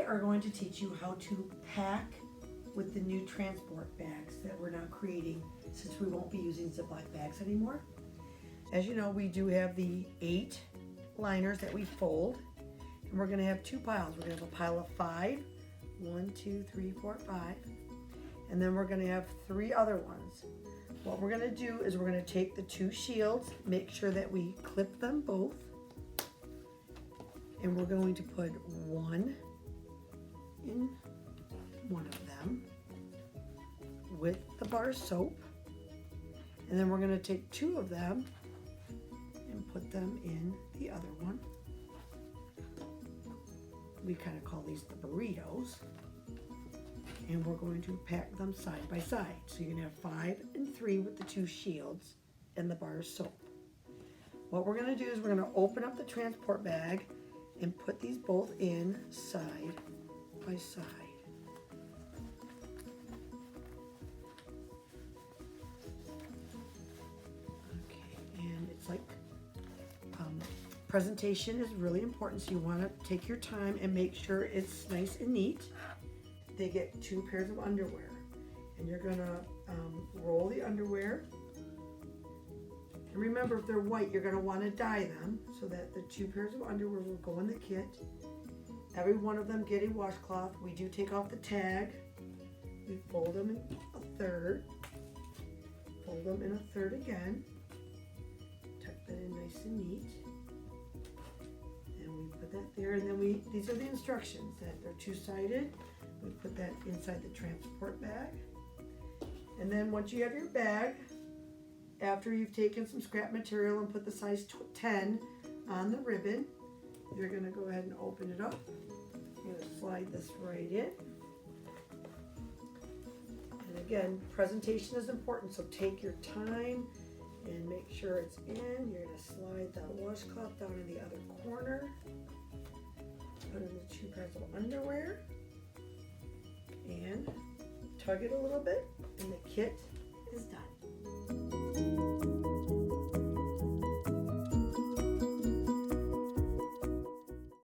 are going to teach you how to pack with the new transport bags that we're now creating since we won't be using Ziploc bags anymore. As you know, we do have the 8 liners that we fold, and we're going to have 2 piles. We're going to have a pile of 5, 1, 2, 3, 4, 5, and then we're going to have 3 other ones. What we're going to do is we're going to take the 2 shields, make sure that we clip them both, and we're going to put one in one of them with the bar soap, and then we're going to take 2 of them and put them in the other one. We kind of call these the burritos, and we're going to pack them side by side. So you're going to have 5 and 3 with the 2 shields and the bar soap. What we're going to do is we're going to open up the transport bag and put these both in side by side. Okay, and it's like presentation is really important, so you want to take your time and make sure it's nice and neat. They get 2 pairs of underwear, and you're going to roll the underwear. And remember, if they're white, you're going to want to dye them so that the 2 pairs of underwear will go in the kit. Every one of them get a washcloth. We do take off the tag. We fold them in a third. Fold them in a third again. Tuck that in nice and neat. And we put that there. And then these are the instructions that they're 2-sided. We put that inside the transport bag. And then once you have your bag, after you've taken some scrap material and put the size 10 on the ribbon, you're going to go ahead and open it up. You're going to slide this right in. And again, presentation is important, so take your time and make sure it's in. You're going to slide the washcloth down in the other corner. Put in the 2 pairs of underwear. And tug it a little bit, and the kit is done.